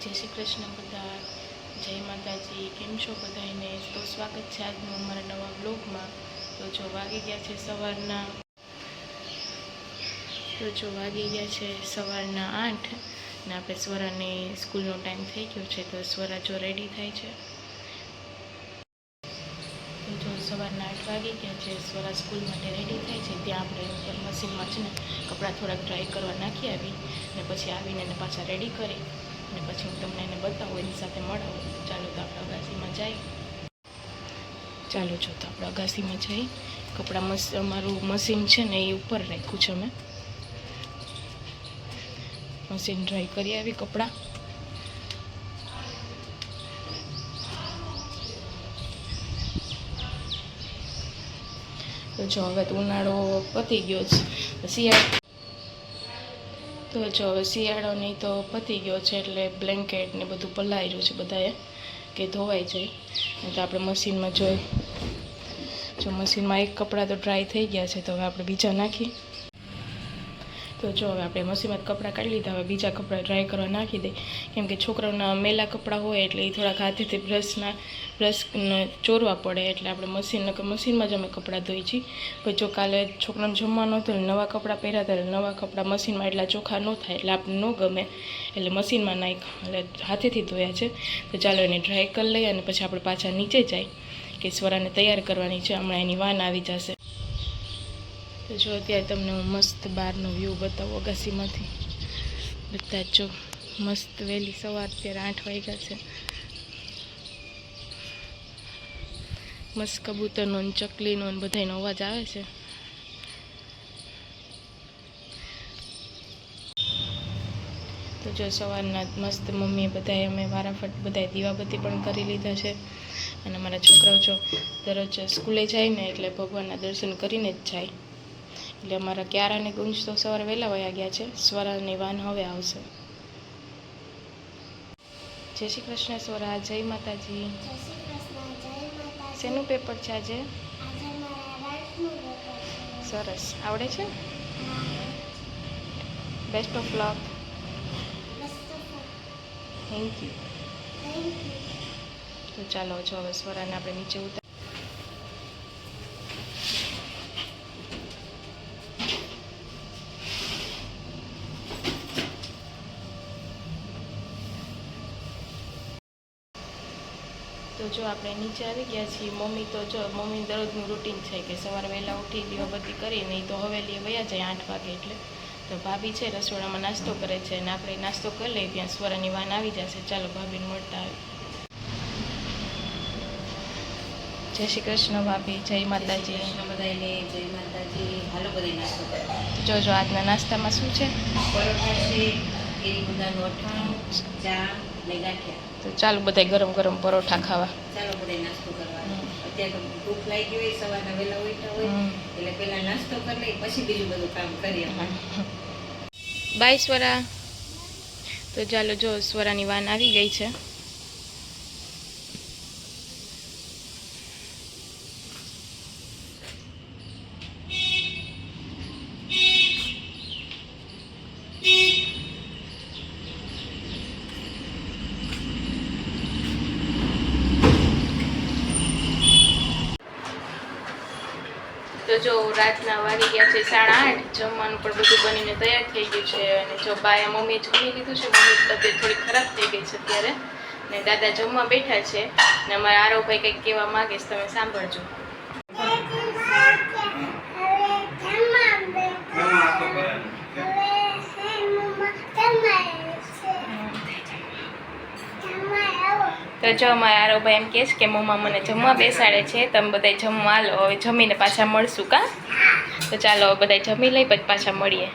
જય શ્રી કૃષ્ણ બધા, જય માતાજી। કેમ છો બધાને? તો સ્વાગત છે આજનું અમારા નવા બ્લોગમાં। તો જો વાગી ગયા છે સવારના 8 ને આપણે સ્વરાની સ્કૂલનો ટાઈમ થઈ ગયો છે। તો સ્વરા જો રેડી થાય છે। તો જો સવારના 8 વાગી ગયા છે, સ્વરા સ્કૂલ માટે રેડી થાય છે। ત્યાં આપણે ઉપર મશીનમાં છે ને કપડાં થોડાક ડ્રાય કરવા નાખી આવી ને પછી આવીને એને પાછા રેડી કરી અને પછી હું તમને એને બતાવું, એની સાથે મળાવું। ચાલો તો આપણે અગાસીમાં જઈએ। ચાલો જો તો આપણે અગાસીમાં જઈ કપડાં અમારું મશીન છે ને એ ઉપર રાખ્યું છે, અમે મશીન ડ્રાય કરી આવી કપડાં। તો જો હવે તો ઉનાળો પતી ગયો છે, શિયાળોની તો પતી ગયો છે, એટલે બ્લેન્કેટ ને બધું પલાળ્યું છે બધાએ કે ધોવાઈ જાય। તો આપણે મશીનમાં જો મશીનમાં એક કપડાં તો ડ્રાય થઈ ગયા છે, તો હવે આપણે બીજા નાખી। તો જો હવે આપણે મશીનમાં કપડાં કાઢી લીધા, હવે બીજા કપડાં ડ્રાય કરવા નાખી દઈએ, કેમ કે છોકરાઓના મેલા કપડાં હોય એટલે એ થોડાક હાથેથી બ્રશ ચોરવા પડે, એટલે આપણે મશીનમાં જ અમે કપડાં ધોઈ છીએ। પછી જો કાલે છોકરાને જમવાનું હતું એટલે નવા કપડાં પહેર્યા હતા, એટલે નવા કપડાં મશીનમાં એટલા ચોખ્ખા ન થાય એટલે આપણે ન ગમે, એટલે મશીનમાં નાખ્યા, એટલે હાથેથી ધોયા છે। તો ચાલો એને ડ્રાય કરી લઈએ અને પછી આપણે પાછા નીચે જાય કે સ્વરાને તૈયાર કરવાની છે, હમણાં એની વાન આવી જશે। તો જો અત્યારે તમને હું મસ્ત બહારનો વ્યૂ બતાવું અગાસીમાંથી। બધા જો મસ્ત વહેલી સવાર, અત્યારે 8 વાગ્યા છે, મસ્ત કબૂતરનો ને ચકલીનો ને બધાનો અવાજ આવે છે। તો જો સવારના મસ્ત મમ્મીએ બધાએ અમે વારાફટ બધાએ દીવાબત્તી પણ કરી લીધા છે, અને અમારા છોકરાઓ જો દરરોજ સ્કૂલે જાય ને એટલે ભગવાનના દર્શન કરીને જ જાય, એટલે અમારા ક્યારા અને ગુંજ તો સવારે વહેલા વયા ગયા છે, સ્વરાની વાન હવે આવશે। જય શ્રી કૃષ્ણ સ્વરા, જય માતાજી। શેનું પેપર છે આજે? સરસ, આવડે છે? Best of luck. Thank you. તો ચાલો જો હવે સ્વરાને આપણે નીચે ઉતાર। તો જો આપણે નીચે આવી ગયા છીએ। મમ્મી તો જો મમ્મી દરરોજનું રૂટીન છે કે સવારે વહેલા ઉઠી દીવાબત્તી કરી, નહીં તો હવેલી વયા જાય 8 વાગે, એટલે તો ભાભી છે રસોડામાં નાસ્તો કરે છે, અને આપણે નાસ્તો કરી લઈએ ત્યાં સ્વરાની વાન આવી જશે। ચાલો ભાભીને મળતા આવે। જય શ્રી કૃષ્ણ ભાભી, જય માતાજી। બધાને જય માતાજી। હાલો બધા નાસ્તો કરો। જોજો આજના નાસ્તામાં શું છે? પરોઠા છે, કેરી ગુંદાનું અઠાણું, ચા ને ગાંઠિયા। તો ચાલો બધા ગરમ ગરમ પરોઠા ખાવા। ચાલો બધા નાસ્તો કરવા। અત્યારે તો ભૂખ લાગી હોય, સવારના વહેલા ઉઠ્યા હોય એટલે પહેલા નાસ્તો કરી લઈ, પછી બીજું બધું કામ કરીએ। બાય સ્વરા। તો ચાલો જો સ્વરાની વાન આવી ગઈ છે। તો જો રાતના વાગી ગયા છે 8:30, જમવાનું પણ બધું બનીને તૈયાર થઈ ગયું છે, અને જો બાયા મમ્મીએ જમી લીધું છે, મમ્મીની તબિયત થોડી ખરાબ થઈ ગઈ છે અત્યારે, ને દાદા જમવા બેઠા છે, ને અમારા આરવભાઈ કંઈક કહેવા માંગે છે, તમે સાંભળજો। તો જો અમારા આરવભાઈ એમ કહે છે કે મમ્મા મને જમવા બેસાડે છે, તમે બધા જમવા હાલો, હવે જમીને પાછા મળશું કા? તો ચાલો બધા જમી લઈ પછી પાછા મળીએ।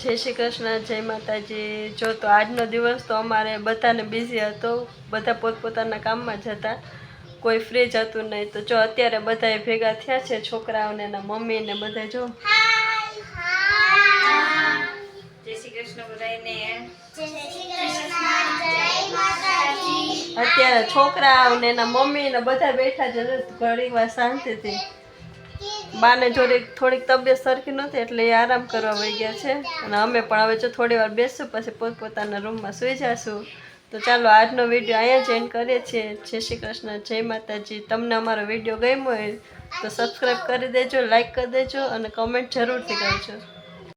જય શ્રી કૃષ્ણ, જય માતાજી। જો તો આજનો દિવસ તો અમારે બધાને બિઝી હતો, બધા પોતપોતાના કામમાં જ હતા, કોઈ ફ્રી જ હતું નહીં। તો જો અત્યારે બધા ભેગા થયા છે, છોકરાઓને એના મમ્મી ને બધા જો। જય શ્રી કૃષ્ણ બધાને। અત્યારે છોકરાઓ ને એના મમ્મી ને બધા બેઠા છે, ઘણી વાર શાંતિથી। બાને થોડીક તબિયત સરખી નહોતી એટલે એ આરામ કરવા વહી ગયા છે અને અમે પણ હવે જો થોડી વાર બેસશું પછી પોતપોતાના રૂમમાં સૂઈ જઈશું. તો ચાલો આજનો વિડીયો અહીંયા જ એન્ડ કરીએ છીએ. જય શ્રી કૃષ્ણ, જય માતાજી. તમને અમારો વિડીયો ગમ્યો હોય તો સબસ્ક્રાઈબ કરી દેજો, લાઈક કરી દેજો અને કમેન્ટ જરૂરથી કરજો.